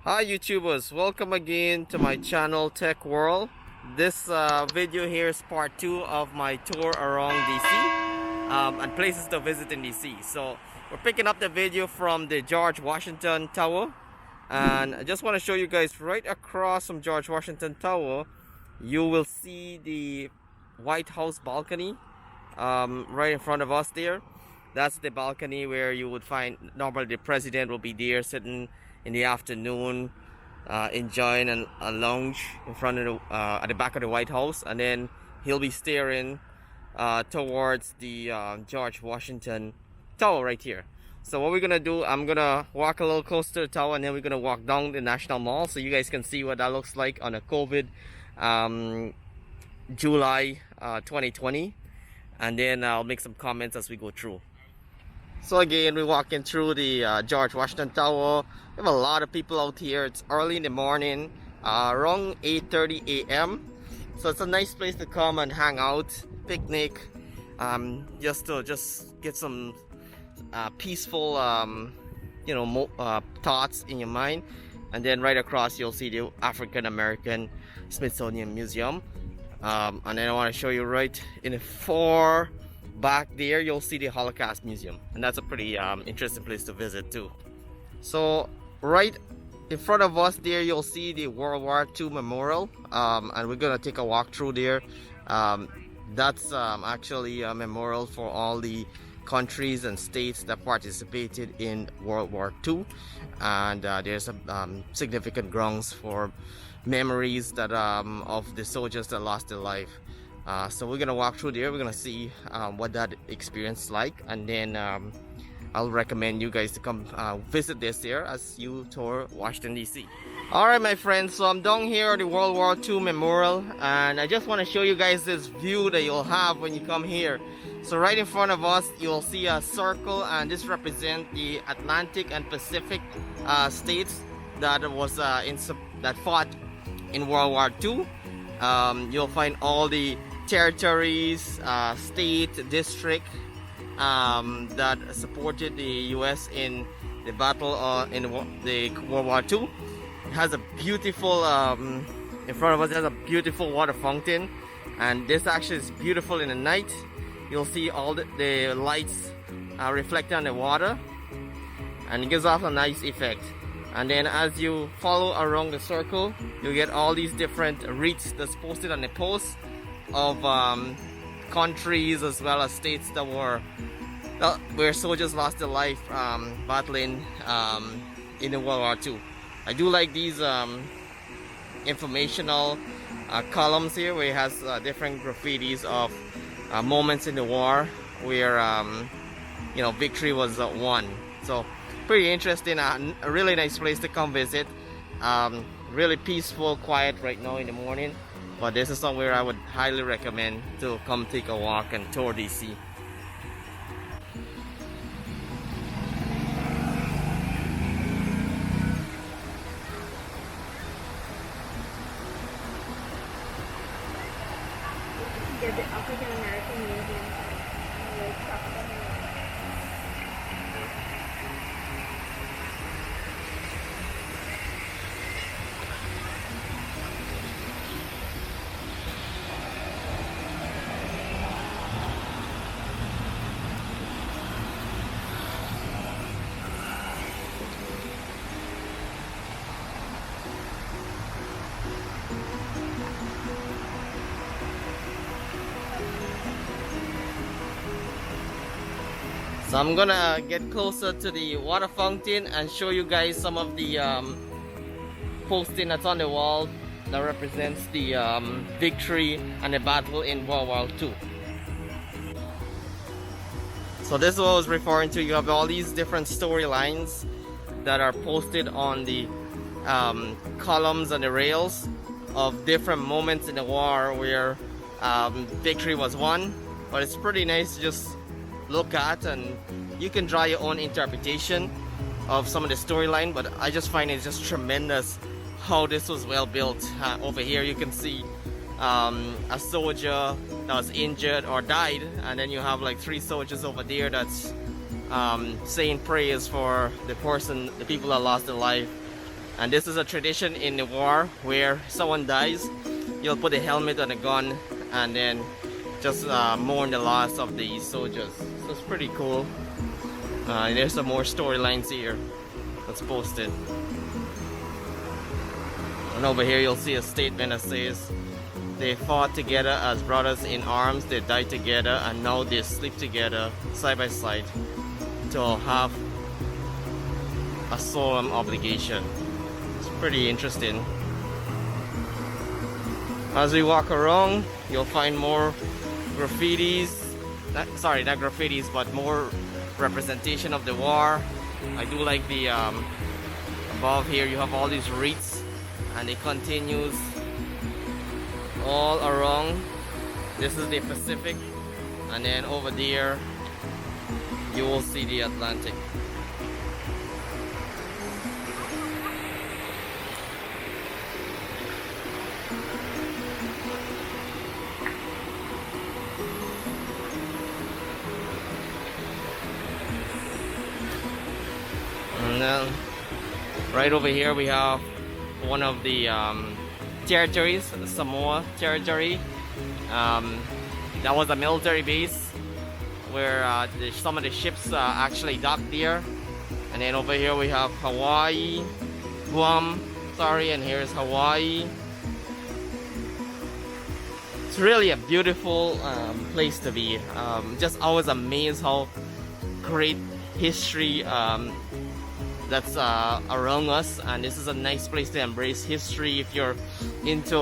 Hi YouTubers, welcome again to my channel Tech World. This video here is part 2 of my tour around DC and places to visit in DC. So we're picking up the video from the George Washington Tower, and I just want to show you guys right across from George Washington Tower you will see the White House balcony right in front of us there. That's the balcony where you would find normally the president will be there sitting in the afternoon, enjoying a lounge in front of the, at the back of the White House, and then he'll be staring towards the George Washington Tower right here. So what we're gonna do, I'm gonna walk a little closer to the tower, and then we're gonna walk down the National Mall so you guys can see what that looks like on a COVID July 2020, and then I'll make some comments as we go through. So again, we're walking through the George Washington Tower. We have a lot of people out here. It's early in the morning, around 8:30 a.m. So it's a nice place to come and hang out, picnic, just to get some peaceful, thoughts in your mind. And then right across, you'll see the African American Smithsonian Museum. And then I want to show you right in the far back there, you'll see the Holocaust Museum, and that's a pretty interesting place to visit too. So right in front of us there, you'll see the World War II Memorial, and we're gonna take a walk through there. That's actually a memorial for all the countries and states that participated in World War II, and there's significant grounds for memories that of the soldiers that lost their life. So we're gonna walk through there. We're gonna see what that experience is like, and then I'll recommend you guys to come visit this here as you tour Washington DC. Alright my friends, so I'm down here at the World War II Memorial, and I just want to show you guys this view that you'll have when you come here. So right in front of us you'll see a circle, and this represents the Atlantic and Pacific states that was that fought in World War II. You'll find all the territories, state, district that supported the US in the battle in the World War II. It has a beautiful, in front of us there's a beautiful water fountain, and this actually is beautiful in the night. You'll see all the lights reflected on the water, and it gives off a nice effect. And then as you follow around the circle, you get all these different wreaths that's posted on the posts of countries as well as states that were where soldiers lost their life battling in the World War II. I do like these informational columns here, where it has different graffitis of moments in the war where victory was won. So pretty interesting, a really nice place to come visit. Really peaceful, quiet right now in the morning, but this is somewhere I would highly recommend to come take a walk and tour DC. The African American Museum. So I'm gonna get closer to the water fountain and show you guys some of the posting that's on the wall that represents the victory and the battle in World War II. So this is what I was referring to. You have all these different storylines that are posted on the columns and the rails of different moments in the war where victory was won. But it's pretty nice to just look at, and you can draw your own interpretation of some of the storyline, but I just find it just tremendous how this was well built. Over here you can see a soldier that was injured or died, and then you have like 3 soldiers over there that's saying prayers for the people that lost their life. And this is a tradition in the war where someone dies, you'll put a helmet on a gun and then just mourn the loss of the soldiers. So it's pretty cool. There's some more storylines here that's posted. And over here you'll see a statement that says, they fought together as brothers in arms, they died together, and now they sleep together side by side to have a solemn obligation. It's pretty interesting. As we walk around, you'll find more graffitis. Sorry, not graffitis, but more representation of the war. I do like the above here you have all these wreaths, and it continues all around. This is the Pacific, and then over there you will see the Atlantic. And then right over here we have one of the territories, the Samoa territory. That was a military base where some of the ships actually docked there. And then over here we have Hawaii, Guam, sorry, and here's Hawaii. It's really a beautiful place to be. Just always amazed how great history that's around us, and this is a nice place to embrace history. If you're into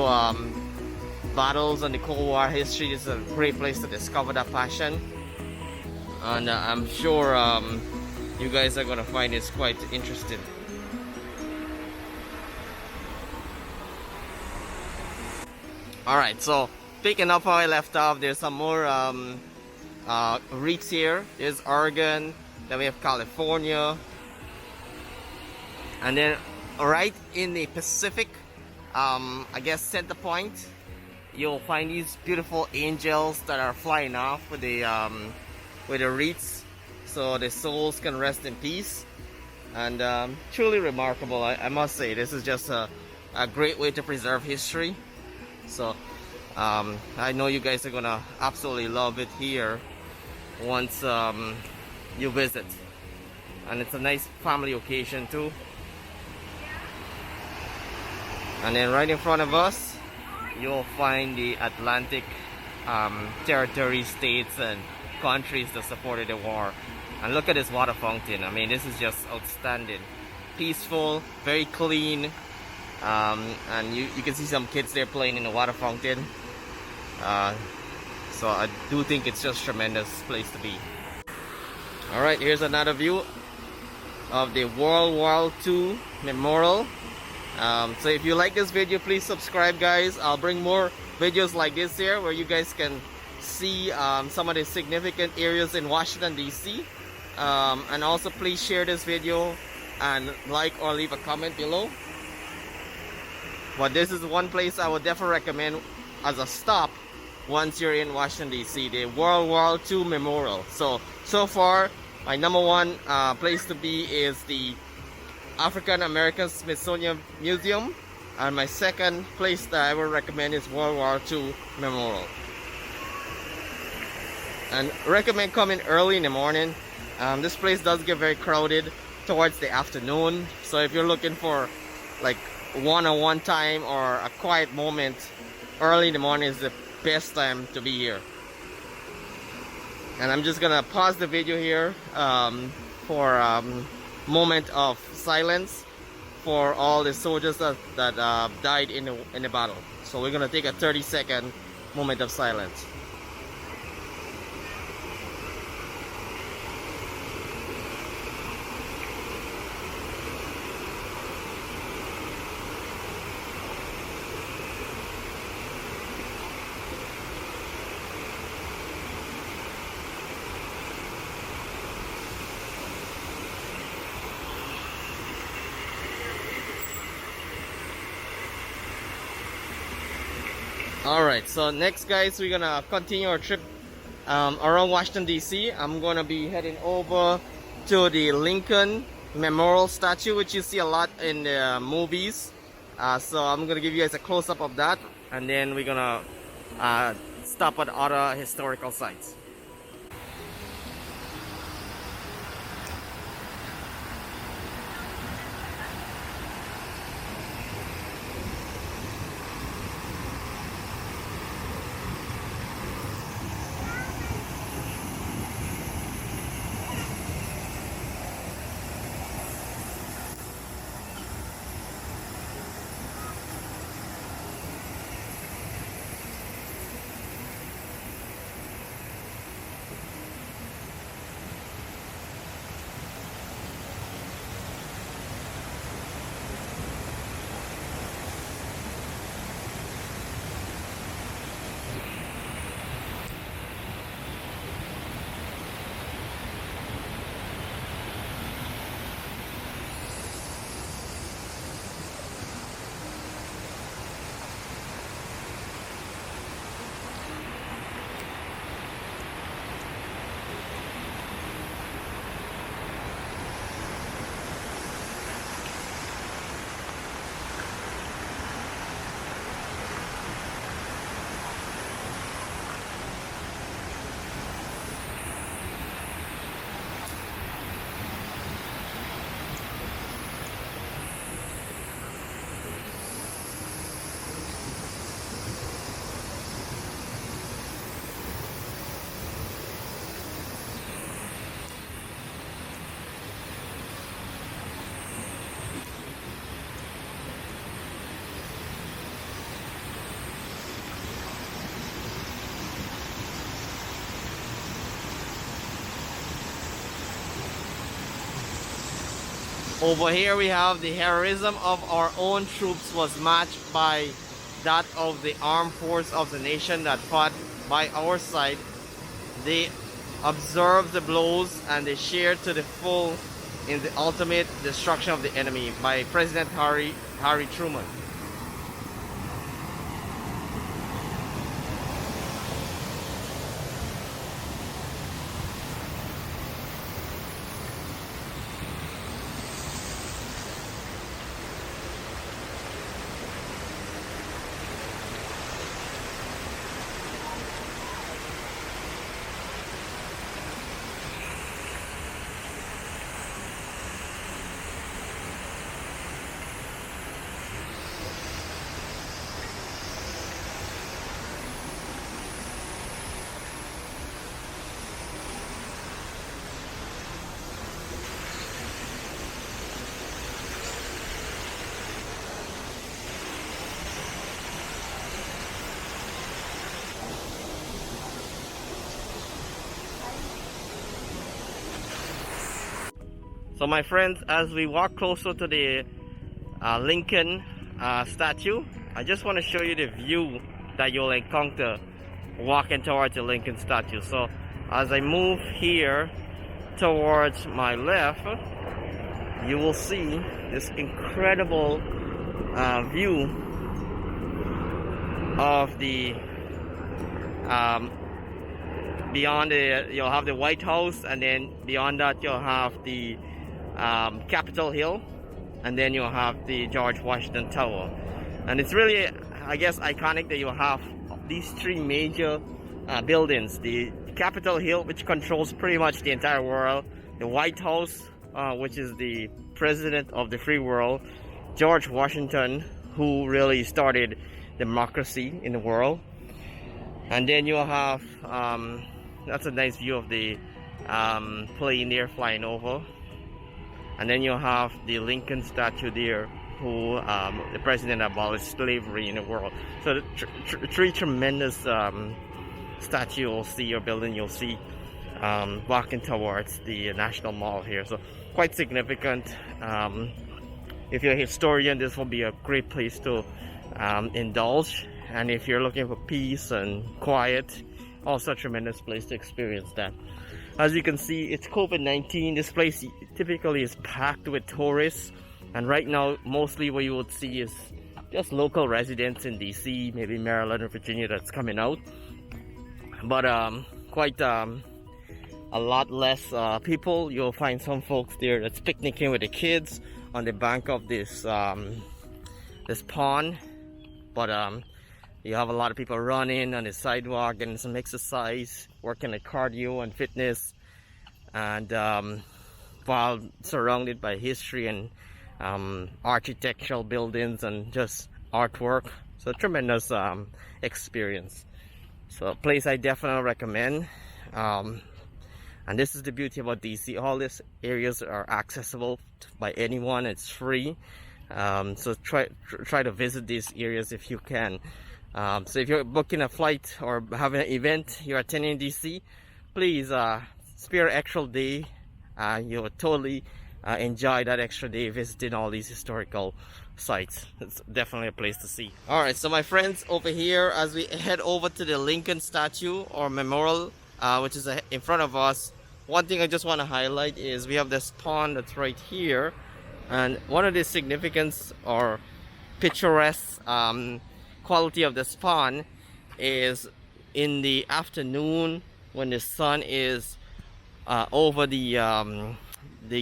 battles and the Cold War history, this is a great place to discover that passion, and I'm sure you guys are gonna find this quite interesting. Alright, so picking up how I left off, there's some more wreaths here. There's Oregon, then we have California. And then right in the Pacific, I guess center point, you'll find these beautiful angels that are flying off with the wreaths, so the souls can rest in peace. And truly remarkable, I must say. This is just a great way to preserve history. So I know you guys are gonna absolutely love it here once you visit. And it's a nice family occasion too. And then right in front of us, you'll find the Atlantic territories, states, and countries that supported the war. And look at this water fountain. I mean, this is just outstanding. Peaceful, very clean. And you can see some kids there playing in the water fountain. So I do think it's just a tremendous place to be. Alright, here's another view of the World War II Memorial. So if you like this video, please subscribe, guys. I'll bring more videos like this here where you guys can see some of the significant areas in Washington DC. And also please share this video and like or leave a comment below. But this is one place I would definitely recommend as a stop once you're in Washington DC, the World War II Memorial. So far my number one place to be is the African American Smithsonian Museum, and my second place that I would recommend is World War II Memorial. And recommend coming early in the morning. This place does get very crowded towards the afternoon, so if you're looking for like one-on-one time or a quiet moment, early in the morning is the best time to be here. And I'm just gonna pause the video here for moment of silence for all the soldiers that died in the battle. So we're gonna take a 30-second moment of silence. Alright, so next, guys, we're gonna continue our trip around Washington DC. I'm gonna be heading over to the Lincoln memorial statue, which you see a lot in the movies. So I'm gonna give you guys a close-up of that, and then we're gonna stop at other historical sites. Over here we have the heroism of our own troops was matched by that of the armed force of the nation that fought by our side. They observed the blows and they shared to the full in the ultimate destruction of the enemy by President Harry Truman. So my friends, as we walk closer to the Lincoln statue, I just want to show you the view that you'll encounter walking towards the Lincoln statue. So as I move here towards my left, you will see this incredible view of the beyond the, you'll have the White House, and then beyond that you'll have the Capitol Hill, and then you'll have the George Washington Tower. And it's really, I guess, iconic that you'll have these three major buildings: the Capitol Hill, which controls pretty much the entire world; the White House, which is the president of the free world; George Washington, who really started democracy in the world. And then you'll have that's a nice view of the plane there flying over. And then you'll have the Lincoln statue there, who the president abolished slavery in the world. So the three tremendous statue you'll see, or building you'll see walking towards the National Mall here. So quite significant. If you're a historian, this will be a great place to indulge. And if you're looking for peace and quiet, also a tremendous place to experience that. As you can see, it's COVID-19. This place typically is packed with tourists, and right now mostly what you would see is just local residents in DC, maybe Maryland or Virginia, that's coming out. But quite a a lot less people. You'll find some folks there that's picnicking with the kids on the bank of this this pond, but you have a lot of people running on the sidewalk, getting some exercise, working at cardio and fitness, and while surrounded by history and architectural buildings and just artwork. So tremendous experience. So a place I definitely recommend. And this is the beauty about DC. All these areas are accessible by anyone. It's free. So try to visit these areas if you can. So if you're booking a flight or having an event, you're attending DC, please spare an extra day. You'll totally enjoy that extra day visiting all these historical sites. It's definitely a place to see. All right, so my friends, over here as we head over to the Lincoln statue or memorial, which is in front of us, one thing I just want to highlight is we have this pond that's right here, and one of the significance or picturesque quality of this pond is in the afternoon when the sun is over the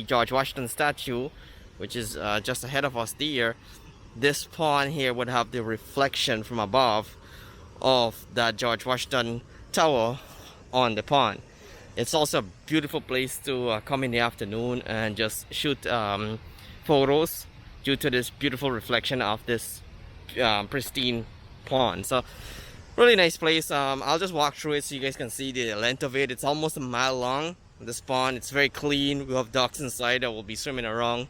George Washington statue, which is just ahead of us there. This pond here would have the reflection from above of that George Washington tower on the pond. It's also a beautiful place to come in the afternoon and just shoot photos due to this beautiful reflection of this pristine pond. So really nice place. I'll just walk through it so you guys can see the length of it. It's almost a mile long, this pond. It's very clean. We have ducks inside that will be swimming around,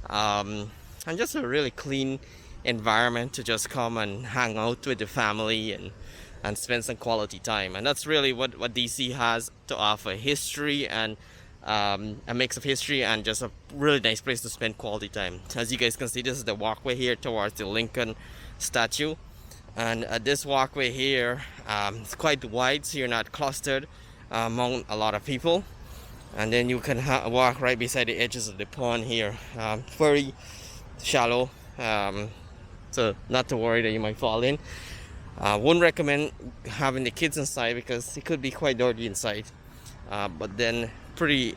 and just a really clean environment to just come and hang out with the family and spend some quality time. And that's really what DC has to offer: history and a mix of history and just a really nice place to spend quality time. As you guys can see, this is the walkway here towards the Lincoln statue, and this walkway here, it's quite wide, so you're not clustered among a lot of people. And then you can walk right beside the edges of the pond here. Very shallow, so not to worry that you might fall in. Wouldn't recommend having the kids inside because it could be quite dirty inside, but then pretty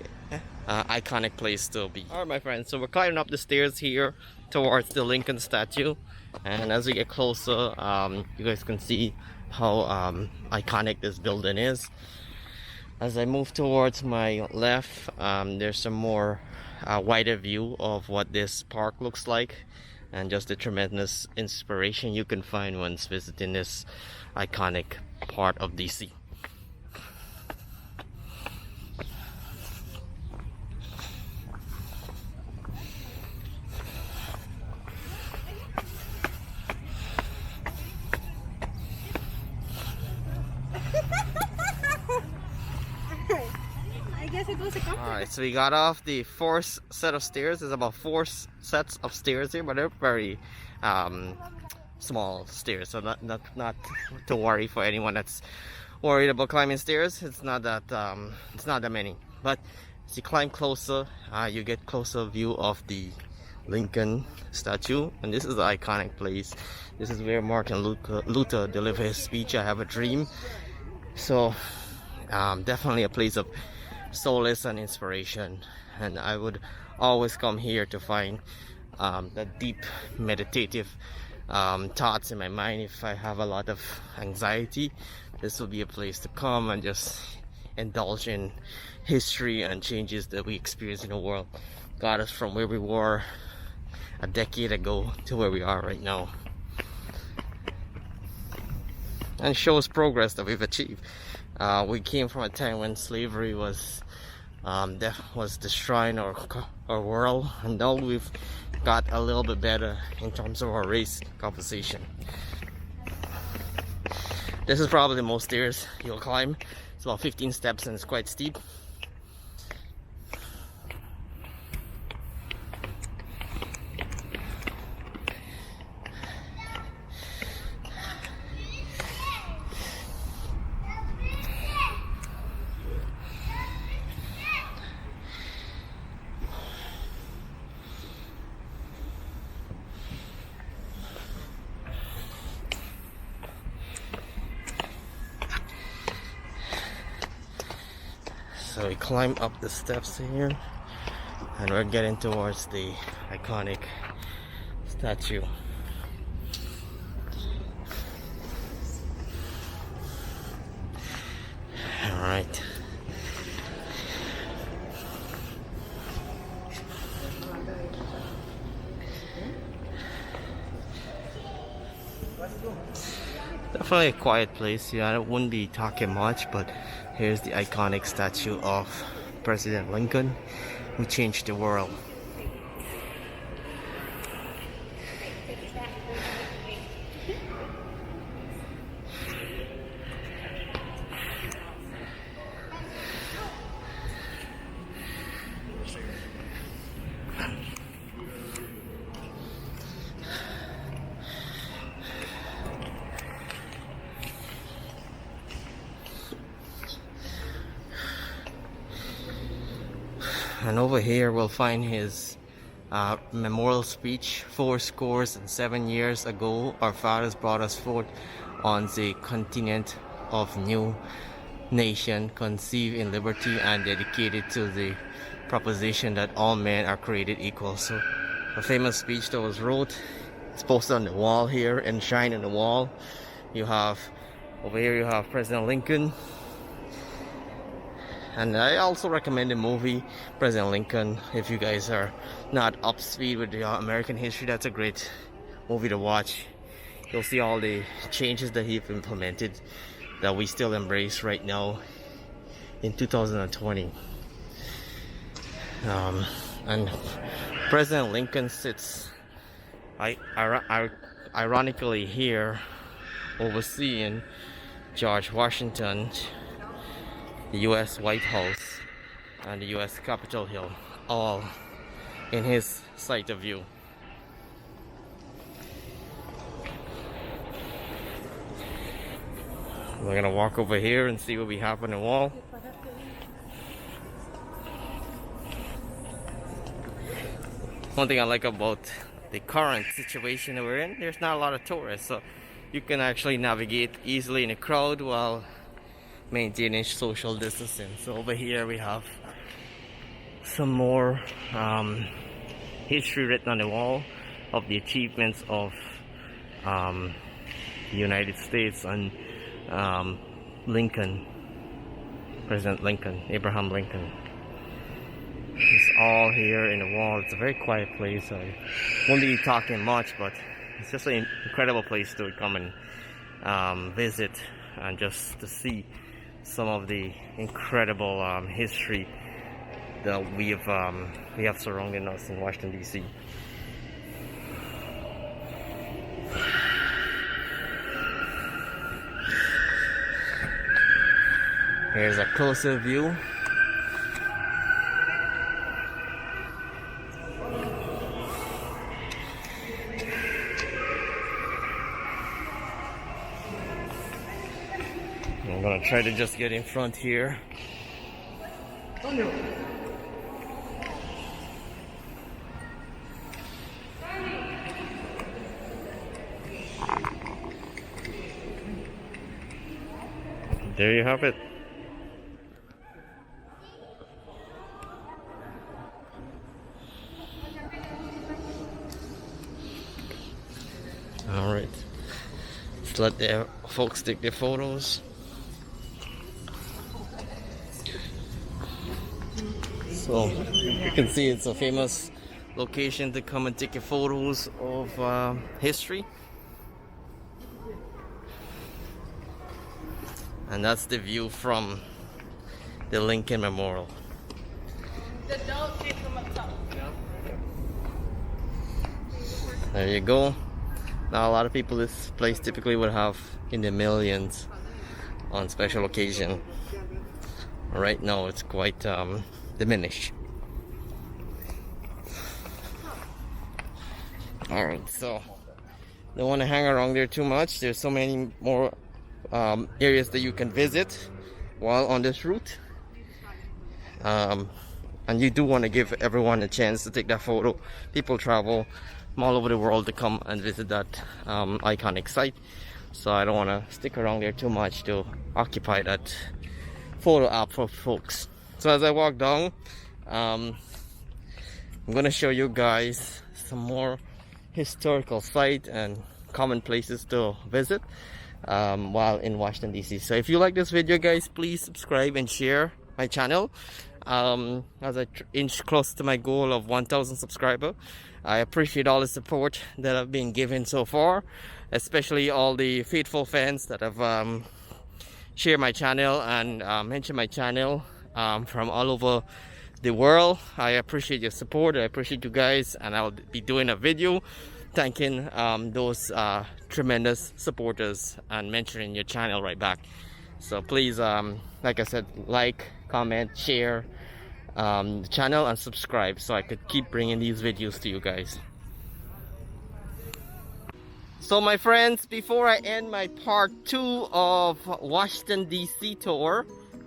iconic place to be. Alright my friends, so we're climbing up the stairs here towards the Lincoln statue, and as we get closer, you guys can see how iconic this building is. As I move towards my left, there's some more wider view of what this park looks like, and just the tremendous inspiration you can find once visiting this iconic part of DC. Alright, so we got off the fourth set of stairs. There's about 4 sets of stairs here, but they're very small stairs, so not to worry for anyone that's worried about climbing stairs. It's not that many. But as you climb closer, you get closer view of the Lincoln statue, and this is the iconic place. This is where Martin Luther delivered his speech, "I have a dream." So definitely a place of solace and inspiration, and I would always come here to find the deep meditative thoughts in my mind. If I have a lot of anxiety, this will be a place to come and just indulge in history and changes that we experience in the world. Got us from where we were a decade ago to where we are right now, and shows progress that we've achieved. We came from a time when slavery was destroying our world, and now we've got a little bit better in terms of our race composition. This is probably the most stairs you'll climb. It's about 15 steps and it's quite steep. So So we climb up the steps here, and we're getting towards the iconic statue. All right. Definitely a quiet place. Yeah, I wouldn't be talking much, but here's the iconic statue of President Lincoln, who changed the world. And over here we'll find his memorial speech. 7 years ago, our fathers brought us forth on the continent of new nation, conceived in liberty and dedicated to the proposition that all men are created equal. So a famous speech that was wrote, it's posted on the wall here, enshrined on the wall. You have over here, you have President Lincoln. And I also recommend the movie President Lincoln. If you guys are not up to speed with the American history, that's a great movie to watch. You'll see all the changes that he's implemented that we still embrace right now in 2020. And President Lincoln sits ironically here overseeing George Washington, the US White House, and the US Capitol Hill, all in his sight of view. We're gonna walk over here and see what we have on the wall. One thing I like about the current situation that we're in, there's not a lot of tourists, so you can actually navigate easily in a crowd while maintaining social distancing. So over here we have some more history written on the wall of the achievements of the United States and Lincoln, President Lincoln, Abraham Lincoln. It's all here in the wall. It's a very quiet place. I won't be talking much, but it's just an incredible place to come and visit and just to see some of the incredible history that we have surrounding us in Washington, D.C. Here's a closer view. I'm gonna try to just get in front here. Oh no. There you have it. All right. Let's let the folks take their photos. So you can see it's a famous location to come and take your photos of history. And that's the view from the Lincoln Memorial. There you go. Now a lot of people, this place typically would have in the millions on special occasion. Right now it's quite diminished. Alright, so don't want to hang around there too much. There's so many more areas that you can visit while on this route, and you do want to give everyone a chance to take that photo. People travel from all over the world to come and visit that iconic site, so I don't want to stick around there too much to occupy that photo app for folks. So as I walk down, I'm gonna show you guys some more historical sites and common places to visit while in Washington DC. So if you like this video, guys, please subscribe and share my channel as I inch close to my goal of 1,000 subscribers. I appreciate all the support that I've been given so far, especially all the faithful fans that have shared my channel and mentioned my channel from all over the world. I appreciate your support. I appreciate you guys, and I'll be doing a video thanking those tremendous supporters and mentioning your channel right back. So please, like I said, like, comment, share the channel and subscribe so I could keep bringing these videos to you guys. So my friends, before I end my part 2 of Washington DC tour,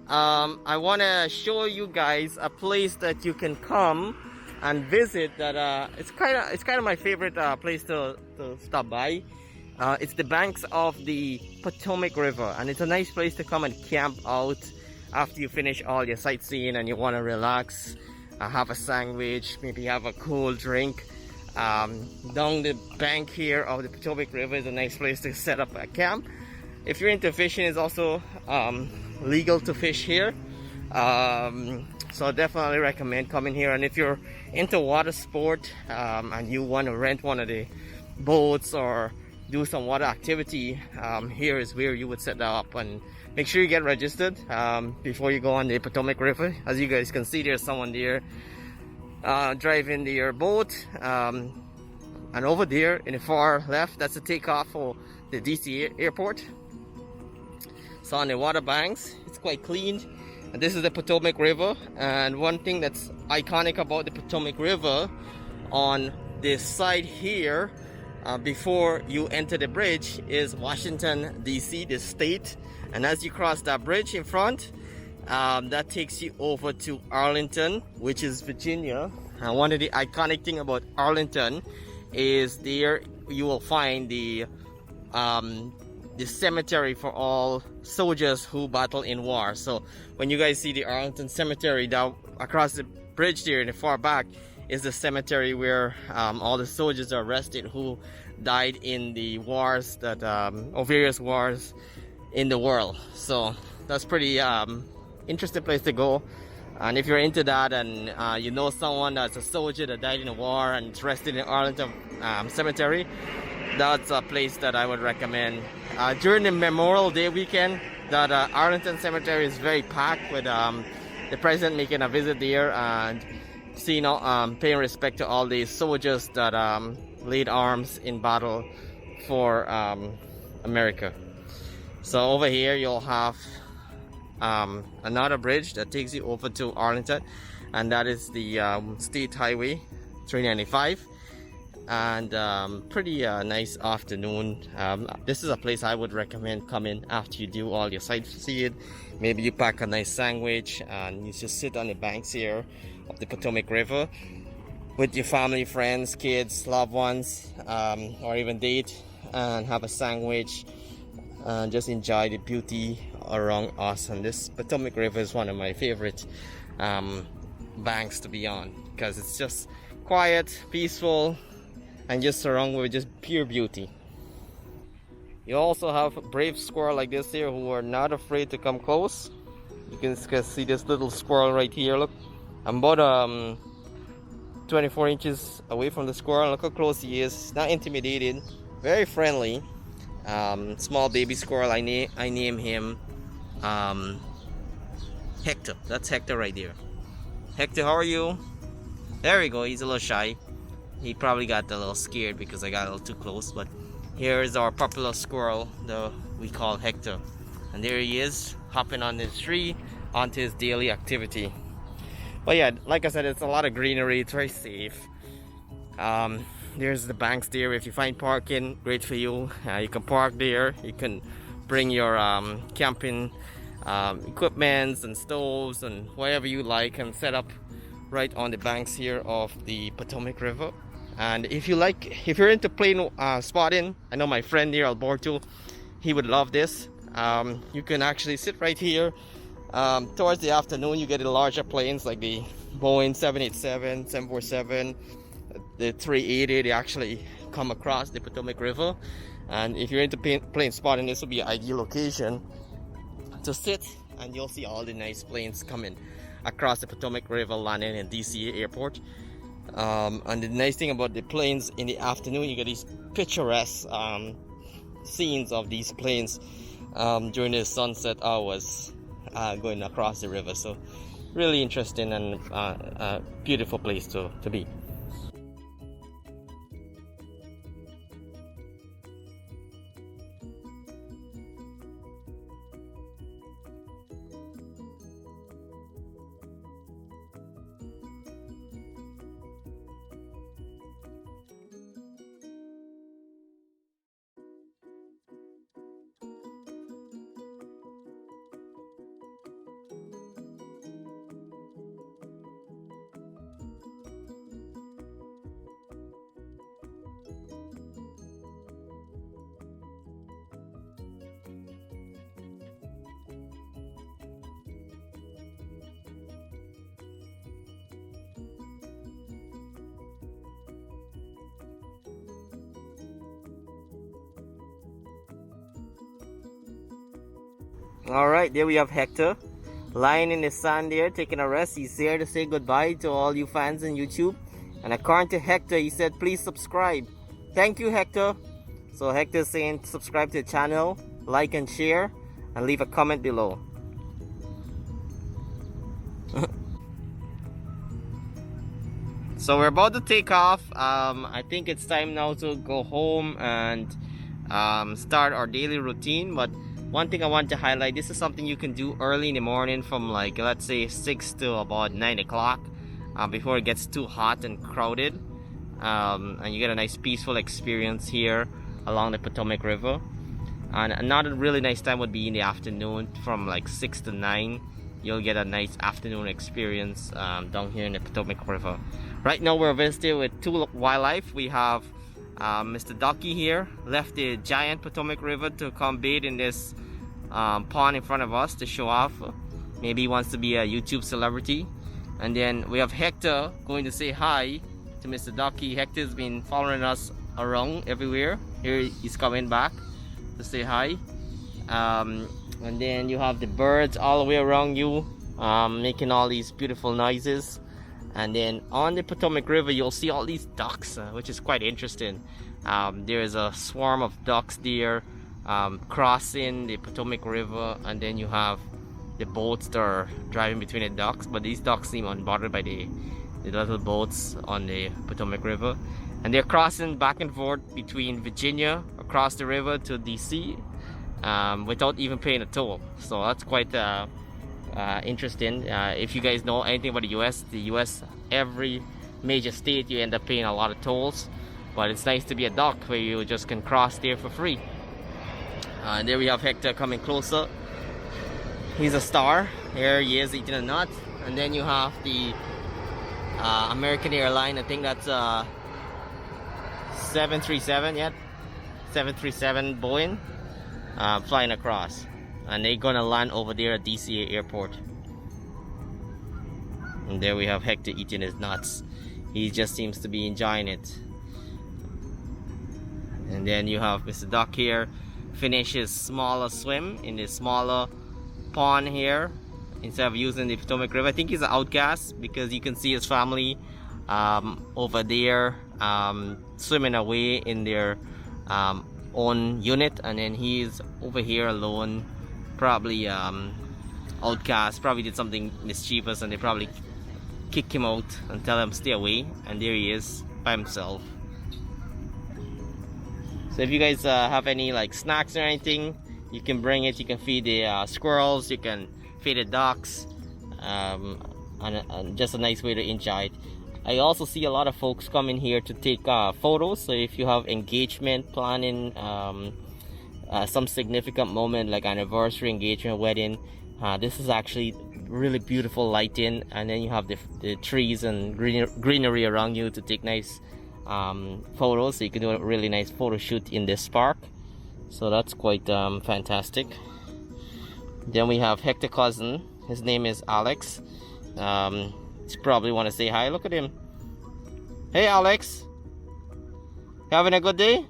I want to show you guys a place that you can come and visit that it's kind of my favorite place to stop by. It's the banks of the Potomac River, and it's a nice place to come and camp out after you finish all your sightseeing and you want to relax, have a sandwich, maybe have a cool drink. Down the bank here of the Potomac River is a nice place to set up a camp. If you're into fishing, it's also legal to fish here, so definitely recommend coming here. And if you're into water sport and you want to rent one of the boats or do some water activity, here is where you would set that up. And make sure you get registered before you go on the Potomac River. As you guys can see, there's someone there driving their boat, and over there in the far left, that's the takeoff for the DC airport. So on the water banks, it's quite clean, and this is the Potomac River. And one thing that's iconic about the Potomac River, on this side here, before you enter the bridge, is Washington DC, the state. And as you cross that bridge in front, that takes you over to Arlington, which is Virginia. And one of the iconic thing about Arlington is there you will find the cemetery for all soldiers who battle in war. So when you guys see the Arlington Cemetery down across the bridge there in the far back, is the cemetery where all the soldiers are rested who died in the wars that or various wars in the world. So that's pretty interesting place to go. And if you're into that and you know someone that's a soldier that died in a war and is rested in Arlington Cemetery, that's a place that I would recommend. During the Memorial Day weekend, that Arlington Cemetery is very packed with the president making a visit there and seeing, paying respect to all the soldiers that laid arms in battle for America. So over here you'll have another bridge that takes you over to Arlington, and that is the State Highway 395. And pretty nice afternoon. This is a place I would recommend coming after you do all your sightseeing. Maybe you pack a nice sandwich and you just sit on the banks here of the Potomac River with your family, friends, kids, loved ones, or even date, and have a sandwich and just enjoy the beauty around us. And this Potomac River is one of my favorite banks to be on, because it's just quiet, peaceful, and just surrounded with just pure beauty. You also have brave squirrel like this here who are not afraid to come close. You can see this little squirrel right here. Look, I'm about 24 inches away from the squirrel. Look how close he is. Not intimidated, very friendly. Small baby squirrel. I name him Hector. That's Hector right there. Hector, how are you? There we go. He's a little shy. He probably got a little scared because I got a little too close. But here is our popular squirrel that we call Hector. And there he is, hopping on this tree onto his daily activity. But yeah, like I said, it's a lot of greenery. It's very safe. There's the banks there. If you find parking, great for you. You can park there. You can bring your camping equipments and stoves and whatever you like, and set up right on the banks here of the Potomac River. And if you're into plane spotting, I know my friend here Alberto, he would love this. You can actually sit right here Towards the afternoon, you get the larger planes like the Boeing 787, 747, the 380. They actually come across the Potomac River, and if you're into plane spotting, this will be an ideal location to sit, and you'll see all the nice planes coming across the Potomac River, landing in DC airport. And the nice thing about the planes in the afternoon, you get these picturesque scenes of these planes during the sunset hours going across the river. So really interesting and a beautiful place to be. Alright, there we have Hector lying in the sand there, taking a rest. He's here to say goodbye to all you fans on YouTube. And according to Hector, he said, please subscribe. Thank you, Hector. So Hector's saying subscribe to the channel, like and share, and leave a comment below. So we're about to take off. I think it's time now to go home and start our daily routine. But one thing I want to highlight, this is something you can do early in the morning from like, let's say 6 to about 9 o'clock before it gets too hot and crowded. And you get a nice peaceful experience here along the Potomac River. And another really nice time would be in the afternoon from like 6 to 9. You'll get a nice afternoon experience down here in the Potomac River. Right now we're visiting with two wildlife. We have Mr. Ducky here left the giant Potomac River to come bathe in this pond in front of us to show off. Maybe he wants to be a YouTube celebrity. And then we have Hector going to say hi to Mr. Ducky. Hector's been following us around everywhere. Here he's coming back to say hi. And then you have the birds all the way around you making all these beautiful noises. And then on the Potomac River you'll see all these ducks, which is quite interesting. There is a swarm of ducks there crossing the Potomac River, and then you have the boats that are driving between the ducks, but these ducks seem unbothered by the little boats on the Potomac River. And they're crossing back and forth between Virginia across the river to DC without even paying a toll. So that's quite interesting. If you guys know anything about the US, every major state you end up paying a lot of tolls, but it's nice to be a duck where you just can cross there for free. And there we have Hector coming closer. He's a star. Here he is eating a nut. And then you have the American airline. I think that's 737 yet. 737 Boeing flying across. And they're gonna land over there at DC airport. And there we have Hector eating his nuts. He just seems to be enjoying it. And then you have Mr. Duck here finish his smaller swim in this smaller pond here instead of using the Potomac River. I think he's an outcast because you can see his family over there swimming away in their own unit, and then he's over here alone, probably outcast, probably did something mischievous and they probably kick him out and tell him stay away, and there he is by himself. So if you guys have any like snacks or anything, you can bring it. You can feed the squirrels, you can feed the ducks, and just a nice way to enjoy it. I also see a lot of folks coming here to take photos. So if you have engagement planning, some significant moment like anniversary, engagement, wedding, this is actually really beautiful lighting, and then you have the trees and greenery around you to take nice photos. So you can do a really nice photo shoot in this park. So that's quite fantastic. Then we have Hector Cousin His name is Alex. You probably want to say hi. Look at him. Hey, Alex. Having a good day?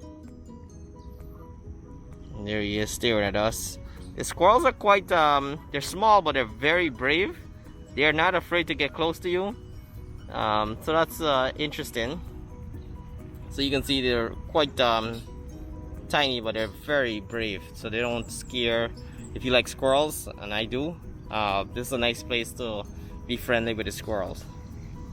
There he is staring at us. The squirrels are quite, they're small, but they're very brave. They are not afraid to get close to you. So that's interesting. So you can see they're quite tiny, but they're very brave. So they don't scare. If you like squirrels, and I do, this is a nice place to be friendly with the squirrels.